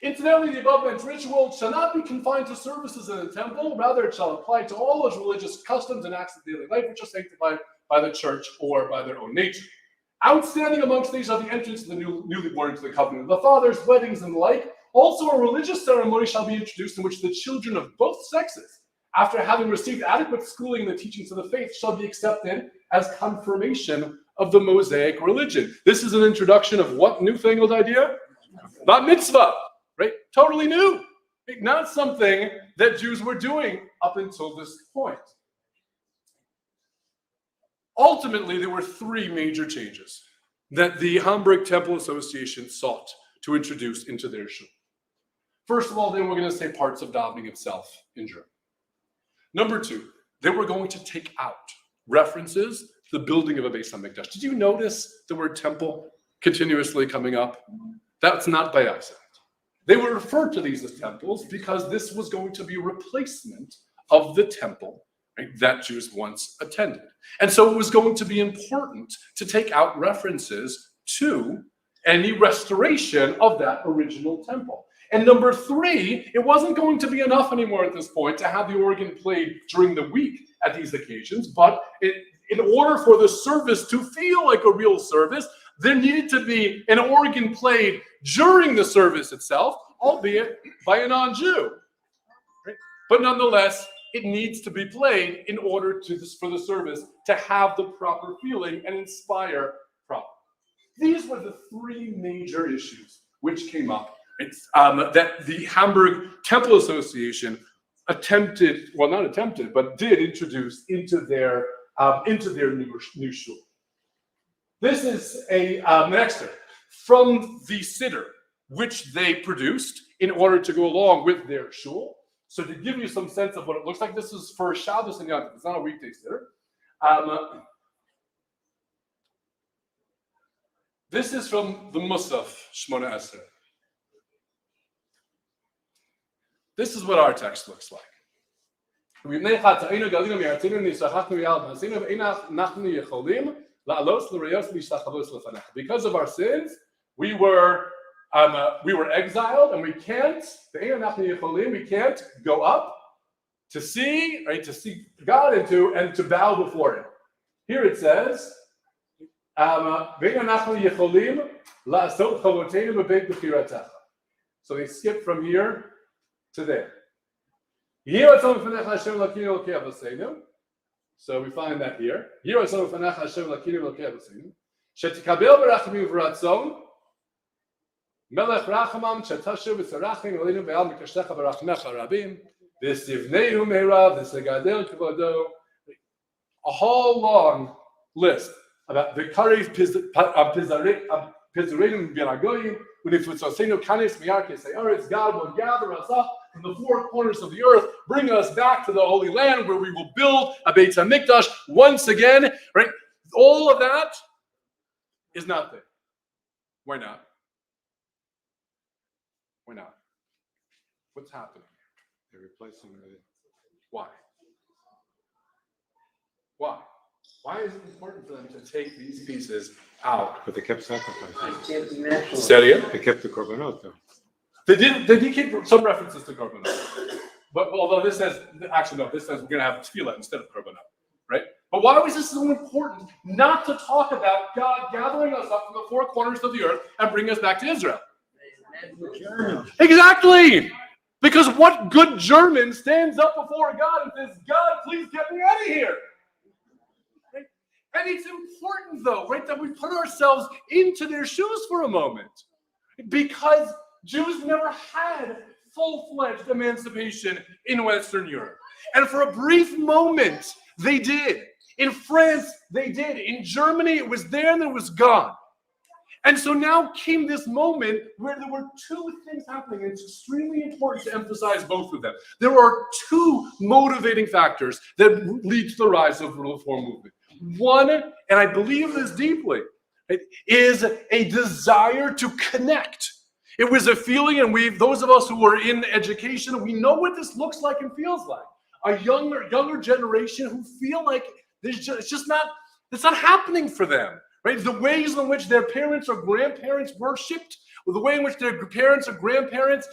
[SPEAKER 2] Incidentally, the above-mentioned ritual shall not be confined to services in the temple. Rather, it shall apply to all those religious customs and acts of daily life which are sanctified by the church or by their own nature. Outstanding amongst these are the entrance of the newly born into the covenant of the fathers, weddings, and the like. Also, a religious ceremony shall be introduced in which the children of both sexes, after having received adequate schooling in the teachings of the faith, shall be accepted as confirmation of the Mosaic religion. This is an introduction of what newfangled idea? Bat mitzvah, right? Totally new. Not something that Jews were doing up until this point. Ultimately, there were three major changes that the Hamburg Temple Association sought to introduce into their shul. First of all, they were going to say parts of davening itself in German. Number two, they were going to take out references to the building of a Beis HaMikdash. Did you notice the word temple continuously coming up? That's not by accident. They were referred to these as temples because this was going to be a replacement of the temple, right, that Jews once attended. And so it was going to be important to take out references to any restoration of that original temple. And number three, it wasn't going to be enough anymore at this point to have the organ played during the week at these occasions, but in order for the service to feel like a real service, there needed to be an organ played during the service itself, albeit by a non-Jew. Right? But nonetheless, it needs to be played in order for the service to have the proper feeling and inspire properly. These were the three major issues which came up that the Hamburg Temple Association did introduce into their new shul. This is an excerpt from the siddur which they produced in order to go along with their shul. So to give you some sense of what it looks like, this is for Shabbos and Yom Tov. It's not a weekday siddur. This is from the Musaf Shmona Esrei. This is what our text looks like. Because of our sins, we were exiled, and we can't go up to see, right, to see God and to bow before Him. Here it says, so they skip from here to there. So we find that here. A whole long list about the Karev Pizaredim Biragoyim, God will gather us up from the four corners of the earth, bring us back to the Holy Land where we will build a Beit HaMikdash once again, right? All of that is not there. Why not? Why not? What's happening? They're replacing it. Why? Why? Why is it important for them to take these pieces out?
[SPEAKER 3] But they kept sacrificing.
[SPEAKER 2] Say it again?
[SPEAKER 3] They kept the korbanot though.
[SPEAKER 2] They did keep some references to korbanot. But although this says, actually no, this says we're going to have tefillah instead of korbanot, right? But why was this so important not to talk about God gathering us up from the four corners of the earth and bringing us back to Israel? Exactly! Because what good German stands up before God and says, God, please get me out of here? Right? And it's important though, right, that we put ourselves into their shoes for a moment. Because Jews never had full-fledged emancipation in Western Europe. And for a brief moment, they did. In France, they did. In Germany, it was there and it was gone. And so now came this moment where there were two things happening, and it's extremely important to emphasize both of them. There are two motivating factors that lead to the rise of the Reform movement. One, and I believe this deeply, is a desire to connect. It was a feeling, and those of us who are in education, we know what this looks like and feels like. A younger generation who feel like it's not happening for them, right? The ways in which their parents or grandparents worshipped, or the way in which their parents or grandparents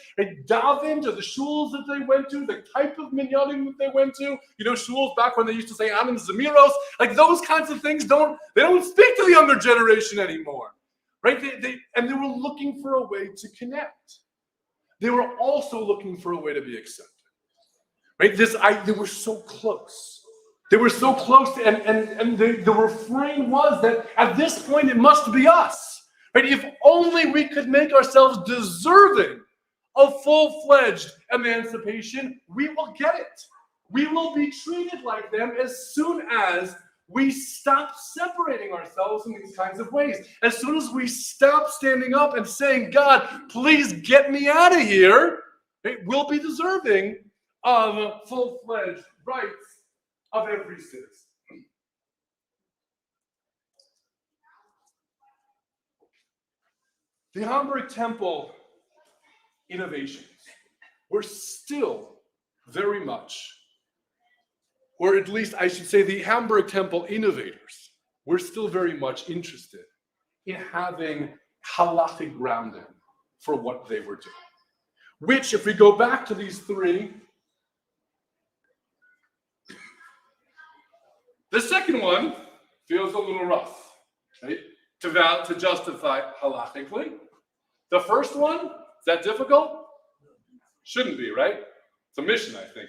[SPEAKER 2] davened, or the shuls that they went to, the type of minyanim that they went to, shuls back when they used to say Anim Zemiros, like those kinds of things they don't speak to the younger generation anymore. Right? They were looking for a way to connect. They were also looking for a way to be accepted. Right? They were so close. They were so close, and the refrain was that at this point it must be us. Right? If only we could make ourselves deserving of full-fledged emancipation, we will get it. We will be treated like them as soon as we stop separating ourselves in these kinds of ways. As soon as we stop standing up and saying, God, please get me out of here, we'll be deserving of full-fledged rights of every citizen. The Hamburg Temple innovations were still very much, or at least I should say the Hamburg Temple innovators were still very much interested in having halachic grounding for what they were doing. Which, if we go back to these three, the second one feels a little rough, right? To justify halachically. The first one, is that difficult? Shouldn't be, right? It's a Mishnah, I think.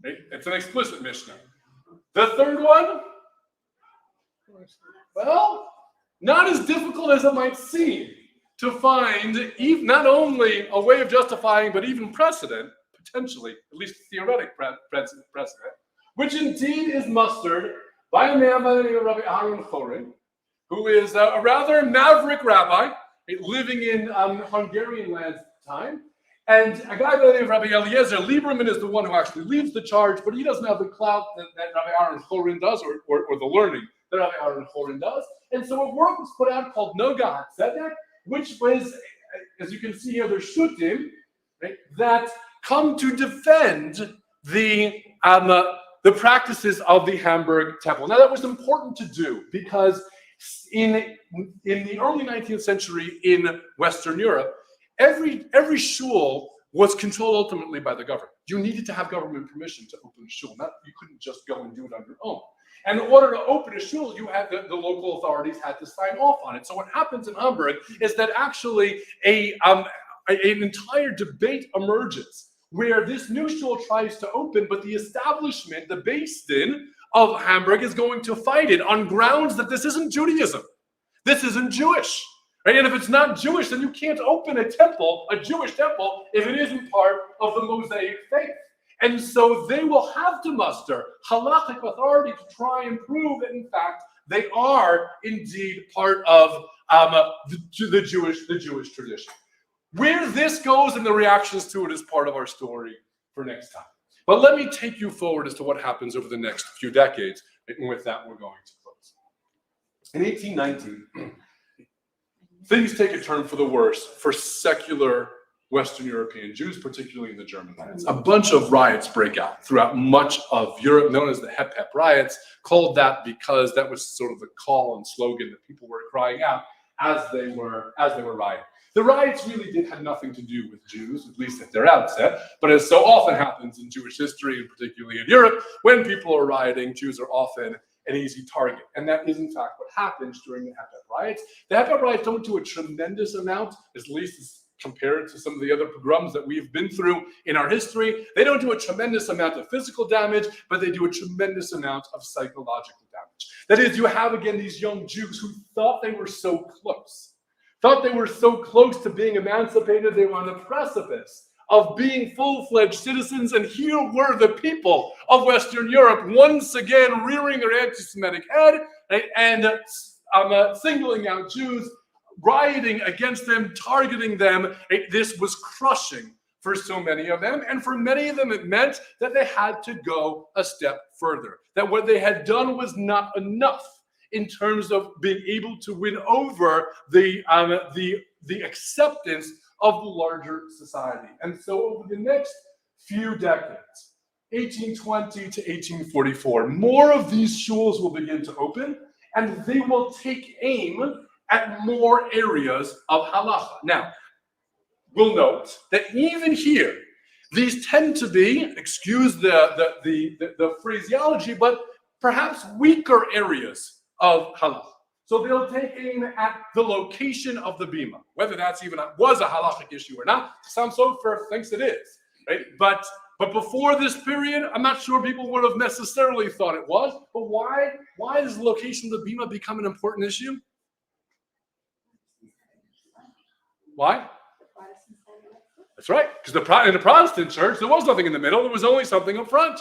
[SPEAKER 2] Right? It's an explicit Mishnah. The third one, well, not as difficult as it might seem to find not only a way of justifying, but even precedent, potentially, at least theoretic precedent, which indeed is mustered by a man by the name of Rabbi Aaron, who is a rather maverick rabbi living in Hungarian lands at the time. And a guy by the name of Rabbi Eliezer Lieberman is the one who actually leads the charge, but he doesn't have the clout that Rabbi Aaron Chorin does, or the learning that Rabbi Aaron Chorin does. And so a work was put out called Noga HaTzedek, which was, as you can see here, there's shutim, right, that come to defend the practices of the Hamburg Temple. Now that was important to do because in the early 19th century in Western Europe, every shul was controlled ultimately by the government. You needed to have government permission to open a shul. You couldn't just go and do it on your own. And in order to open a shul, you had the local authorities had to sign off on it. So what happens in Hamburg is that actually an entire debate emerges where this new shul tries to open, but the establishment, the Beis Din of Hamburg, is going to fight it on grounds that this isn't Judaism. This isn't Jewish. Right? And if it's not Jewish, then you can't open a temple, a Jewish temple, if it isn't part of the Mosaic faith. And so they will have to muster halachic authority to try and prove that, in fact, they are indeed part of the Jewish tradition. Where this goes and the reactions to it is part of our story for next time. But let me take you forward as to what happens over the next few decades. And with that, we're going to close. In 1819, things take a turn for the worse for secular Western European Jews, particularly in the German lands. A bunch of riots break out throughout much of Europe, known as the Hep Hep riots, called that because that was sort of the call and slogan that people were crying out as they were rioting. The riots really had nothing to do with Jews, at least at their outset, but as so often happens in Jewish history, and particularly in Europe, when people are rioting, Jews are often an easy target. And that is, in fact, what happens during the Hep Hep riots. The Hep Hep riots don't do a tremendous amount, at least as compared to some of the other pogroms that we've been through in our history. They don't do a tremendous amount of physical damage, but they do a tremendous amount of psychological damage. That is, you have, again, these young Jews who thought they were so close to being emancipated. They were on the precipice of being full-fledged citizens, and here were the people of Western Europe once again rearing their anti-Semitic head, right, and singling out Jews, rioting against them, targeting them. Right? This was crushing for so many of them, and for many of them it meant that they had to go a step further, that what they had done was not enough in terms of being able to win over the acceptance of the larger society. And so over the next few decades, 1820 to 1844, more of these shuls will begin to open, and they will take aim at more areas of halacha. Now, we'll note that even here, these tend to be, excuse the phraseology, but perhaps weaker areas of halacha. So they'll take aim at the location of the bima, whether that's even was a halachic issue or not. Some Sofer thinks it is, right? But before this period, I'm not sure people would have necessarily thought it was. But why does the location of the bima become an important issue? Why? That's right, because in the Protestant church, there was nothing in the middle. There was only something up front,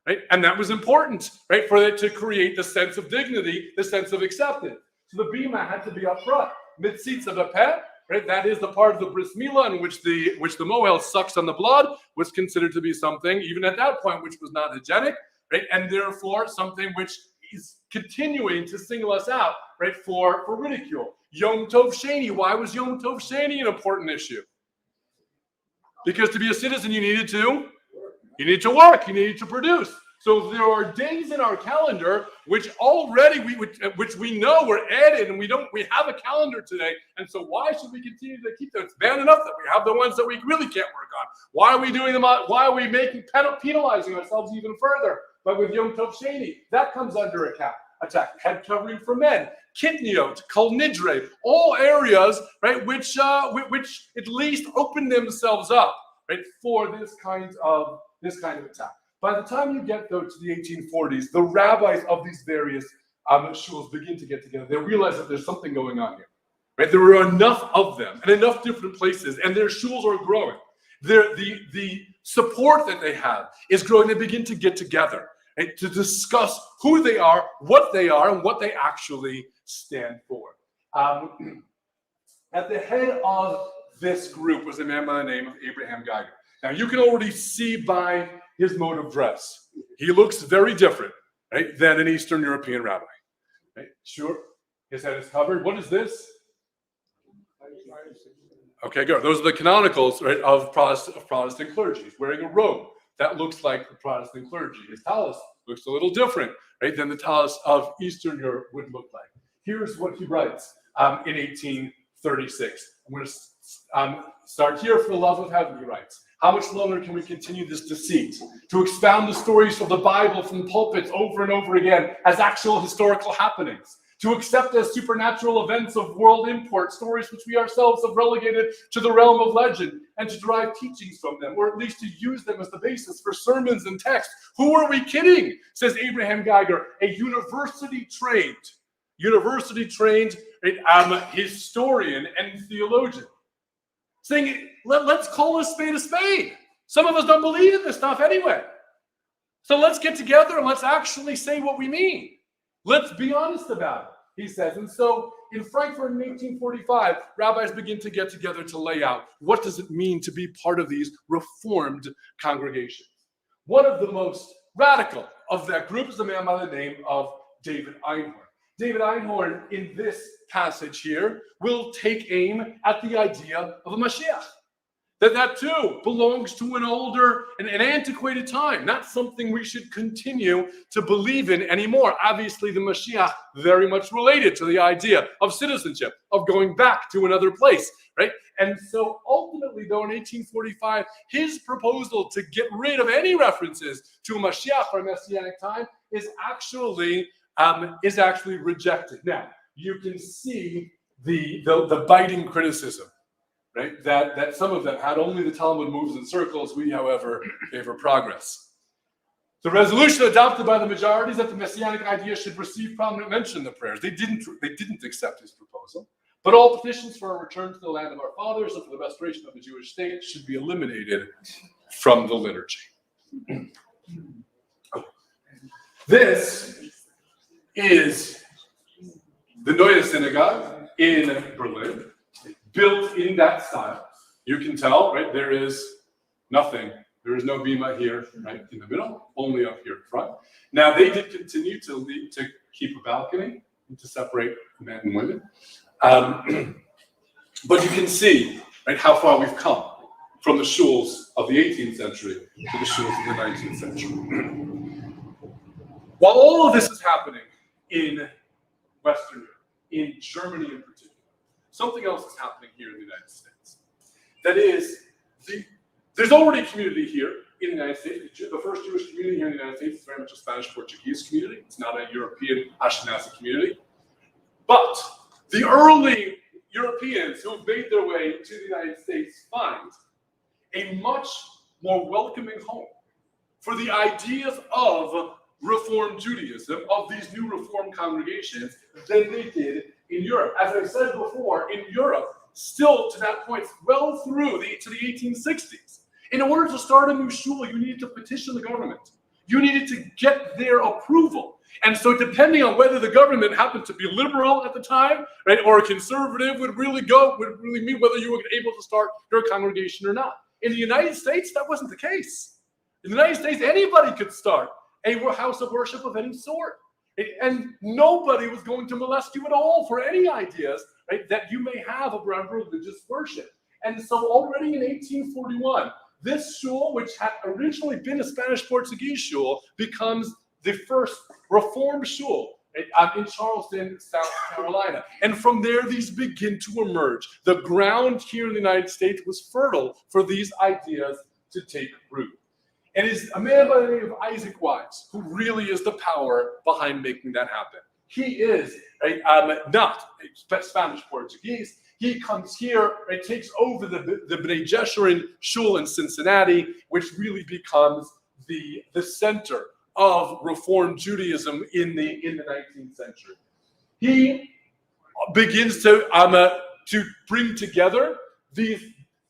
[SPEAKER 2] right? And that was important, right, for it to create the sense of dignity, the sense of acceptance. So the bima had to be up front. Mitzitza b'peh, right? That is the part of the bris milah in which the mohel sucks on the blood, was considered to be something, even at that point, which was not hygienic, right? And therefore something which is continuing to single us out, right, for ridicule. Yom Tov Sheni. Why was Yom Tov Sheni an important issue? Because to be a citizen, you needed to work, you needed to produce. So there are days in our calendar which already which we know were added, and we have a calendar today. And so why should we continue to keep them? It's bad enough that we have the ones that we really can't work on. Why are we doing them? Why are we penalizing ourselves even further? But with Yom Tov Sheni, that comes under attack. Head covering for men, kitniot, kol nidre, all areas, right, which at least open themselves up, right, for this kind of attack. By the time you get, though, to the 1840s, the rabbis of these various shuls begin to get together. They realize that there's something going on here, right? There are enough of them in enough different places, and their shuls are growing. The support that they have is growing. They begin to get together, right, to discuss who they are, and what they actually stand for. At the head of this group was a man by the name of Abraham Geiger. Now, you can already see by his mode of dress, he looks very different, right, than an Eastern European rabbi. Right? Sure, his head is covered. What is this? Okay, good. Those are the canonicals, right, of Protestant clergy. He's wearing a robe that looks like the Protestant clergy. His tallis looks a little different, right, than the tallis of Eastern Europe would look like. Here's what he writes in 1836. I'm going to start here. For the love of heaven, he writes. How much longer can we continue this deceit? To expound the stories of the Bible from pulpits over and over again as actual historical happenings. To accept as supernatural events of world import, stories which we ourselves have relegated to the realm of legend, and to derive teachings from them, or at least to use them as the basis for sermons and texts. Who are we kidding? Says Abraham Geiger, a university-trained historian and theologian. Saying, let's call a spade a spade. Some of us don't believe in this stuff anyway. So let's get together and let's actually say what we mean. Let's be honest about it, he says. And so in Frankfurt in 1845, rabbis begin to get together to lay out what does it mean to be part of these reformed congregations. One of the most radical of that group is a man by the name of David Einhorn. David Einhorn, in this passage here, will take aim at the idea of a Mashiach. that too belongs to an older and an antiquated time, not something we should continue to believe in anymore. Obviously, the Mashiach very much related to the idea of citizenship, of going back to another place, right? And so ultimately, though, in 1845, his proposal to get rid of any references to a Mashiach or a Messianic time is actually rejected. Now, you can see the biting criticism, right? That some of them had. Only the Talmud moves in circles. We, however, favor progress. The resolution adopted by the majority is that the Messianic idea should receive prominent mention in the prayers. They didn't accept his proposal, but all petitions for a return to the land of our fathers and for the restoration of the Jewish state should be eliminated from the liturgy. This is the Neue Synagogue in Berlin, built in that style. You can tell, right, there is nothing. There is no bima here, right, in the middle, only up here in front. Now, they did continue to keep a balcony to separate men and women. But you can see, right, how far we've come from the shuls of the 18th century to the shuls of the 19th century. While all of this is happening in Western Europe, in Germany in particular, something else is happening here in the United States. That is, there's already a community here in the United States. The first Jewish community here in the United States is very much a Spanish-Portuguese community. It's not a European Ashkenazi community. But the early Europeans who have made their way to the United States find a much more welcoming home for the ideas of Reform Judaism, of these new Reform congregations, than they did in Europe. As I said before, in Europe, still to that point, well through to the 1860s, in order to start a new shul, you needed to petition the government. You needed to get their approval. And so depending on whether the government happened to be liberal at the time, right, or conservative would really mean whether you were able to start your congregation or not. In the United States, that wasn't the case. In the United States, anybody could start a house of worship of any sort. And nobody was going to molest you at all for any ideas, right, that you may have around religious worship. And so already in 1841, this shul, which had originally been a Spanish-Portuguese shul, becomes the first Reformed shul in Charleston, South Carolina. And from there, these begin to emerge. The ground here in the United States was fertile for these ideas to take root. And it's a man by the name of Isaac Wise who really is the power behind making that happen. He is not Spanish-Portuguese. He comes here and takes over the Bnei Jeshurun shul in Cincinnati, which really becomes the center of Reform Judaism in the 19th century. He begins to bring together these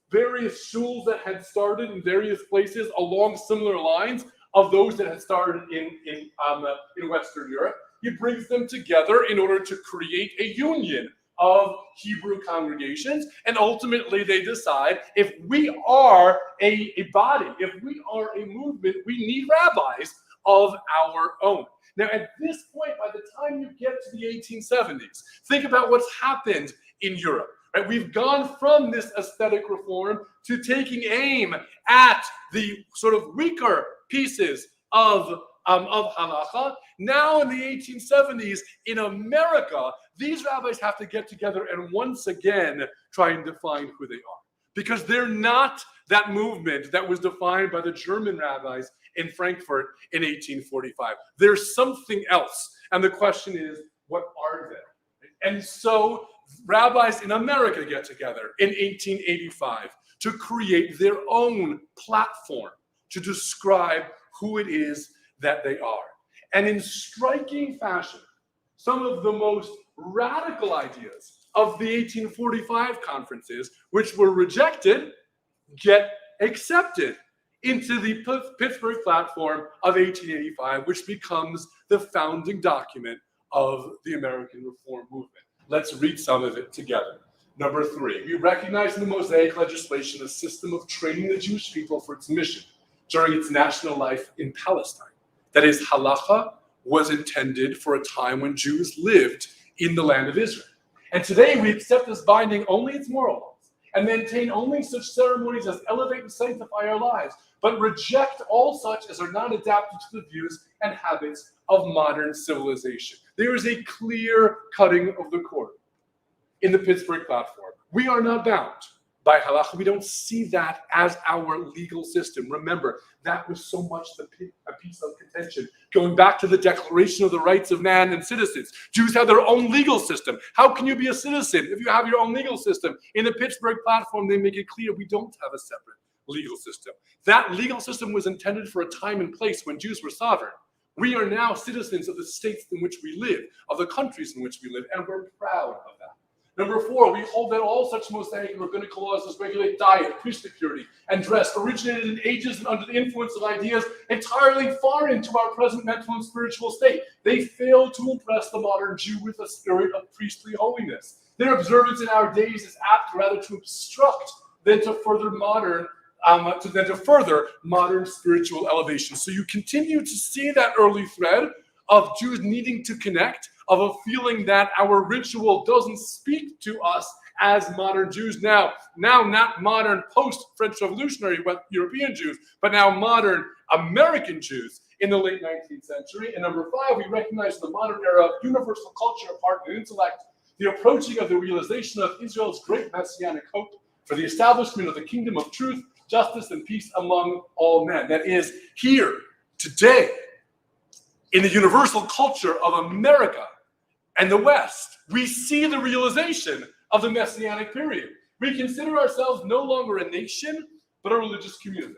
[SPEAKER 2] various shuls that had started in various places along similar lines of those that had started in Western Europe. He brings them together in order to create a union of Hebrew congregations, and ultimately they decide, if we are a body, if we are a movement, we need rabbis of our own. Now, at this point, by the time you get to the 1870s, think about what's happened in Europe. Right? We've gone from this aesthetic reform to taking aim at the sort of weaker pieces of halacha. Now in the 1870s, in America, these rabbis have to get together and once again try and define who they are. Because they're not that movement that was defined by the German rabbis in Frankfurt in 1845. There's something else. And the question is, what are they? And so rabbis in America get together in 1885 to create their own platform to describe who it is that they are. And in striking fashion, some of the most radical ideas of the 1845 conferences, which were rejected, get accepted into the Pittsburgh Platform of 1885, which becomes the founding document of the American Reform movement. Let's read some of it together. Number 3, we recognize in the Mosaic legislation a system of training the Jewish people for its mission during its national life in Palestine. That is, halacha was intended for a time when Jews lived in the land of Israel. And today we accept as binding only its moral laws and maintain only such ceremonies as elevate and sanctify our lives, but reject all such as are not adapted to the views and habits of modern civilization. There is a clear cutting of the cord in the Pittsburgh Platform. We are not bound by halacha. We don't see that as our legal system. Remember, that was so much a piece of contention. Going back to the Declaration of the Rights of Man and Citizens, Jews have their own legal system. How can you be a citizen if you have your own legal system? In the Pittsburgh Platform, they make it clear we don't have a separate legal system. That legal system was intended for a time and place when Jews were sovereign. We are now citizens of the states in which we live, of the countries in which we live, and we're proud of that. Number 4, we hold that all such Mosaic and rabbinical laws as regulate diet, priestly purity, and dress originated in ages and under the influence of ideas entirely foreign to our present mental and spiritual state. They fail to impress the modern Jew with a spirit of priestly holiness. Their observance in our days is apt rather to obstruct than to further modern spiritual elevation. So you continue to see that early thread of Jews needing to connect, of a feeling that our ritual doesn't speak to us as modern Jews now not modern post-French Revolutionary European Jews, but now modern American Jews in the late 19th century. And number 5, we recognize the modern era of universal culture, art, and intellect, the approaching of the realization of Israel's great messianic hope for the establishment of the kingdom of truth, justice, and peace among all men. That is, here, today, in the universal culture of America and the West, we see the realization of the Messianic period. We consider ourselves no longer a nation, but a religious community,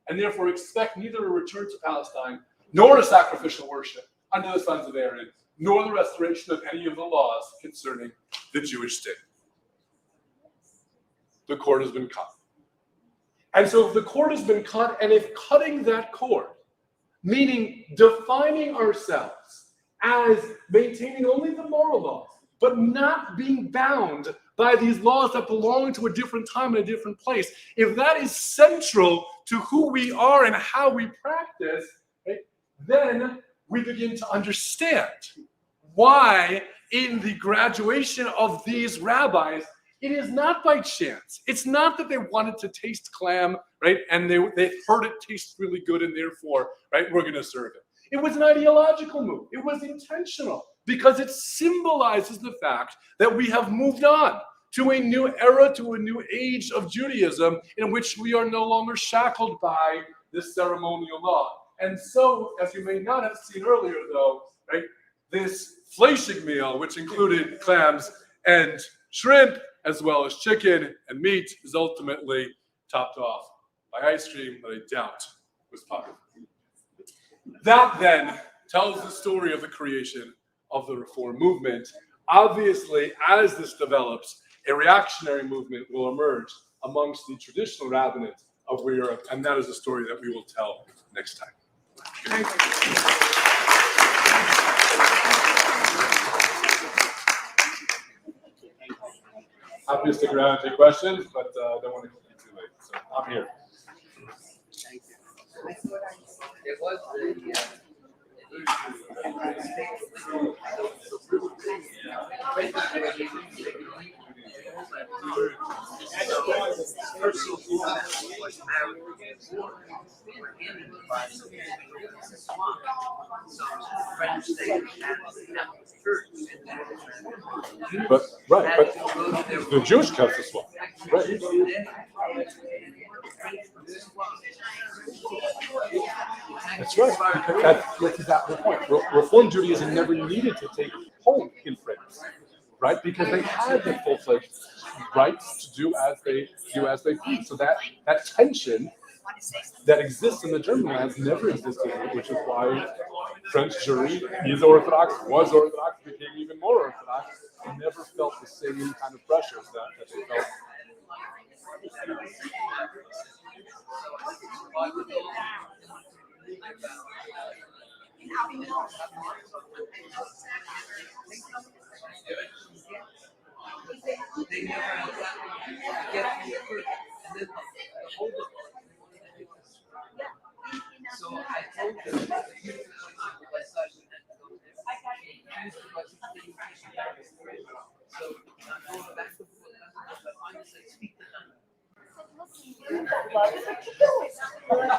[SPEAKER 2] and therefore expect neither a return to Palestine, nor a sacrificial worship under the sons of Aaron, nor the restoration of any of the laws concerning the Jewish state. The cord has been cut. And so if the cord has been cut, and if cutting that cord, meaning defining ourselves as maintaining only the moral laws, but not being bound by these laws that belong to a different time and a different place, if that is central to who we are and how we practice, right, then we begin to understand why in the graduation of these rabbis, it is not by chance. It's not that they wanted to taste clam, right? And they heard it tastes really good, and therefore, right, we're going to serve it. It was an ideological move. It was intentional because it symbolizes the fact that we have moved on to a new era, to a new age of Judaism in which we are no longer shackled by this ceremonial law. And so, as you may not have seen earlier, though, right, this fleshig meal, which included clams and shrimp, as well as chicken and meat, is ultimately topped off by ice cream that I doubt was popular. That then tells the story of the creation of the Reform movement. Obviously, as this develops, a reactionary movement will emerge amongst the traditional rabbinate of Europe, and that is a story that we will tell next time. Thank you. Happy to stick around and take questions, but I don't want to keep you too late. So I'm here.
[SPEAKER 4] Thank you. It was
[SPEAKER 2] But the Jewish kept the swamp. Right. That's right. That's exactly the point. Reform Judaism never needed to take hold in France, right? Because they had the full-fledged rights to do as they please. So that tension that exists in the German lands never existed, which is why French Jewry is Orthodox, was Orthodox, became even more Orthodox, and never felt the same kind of pressures that they felt.
[SPEAKER 4] They never get me first, and then hold it. So I told them that the use of such so I'm going back to the book. I find it says speak the
[SPEAKER 5] Love what you're doing.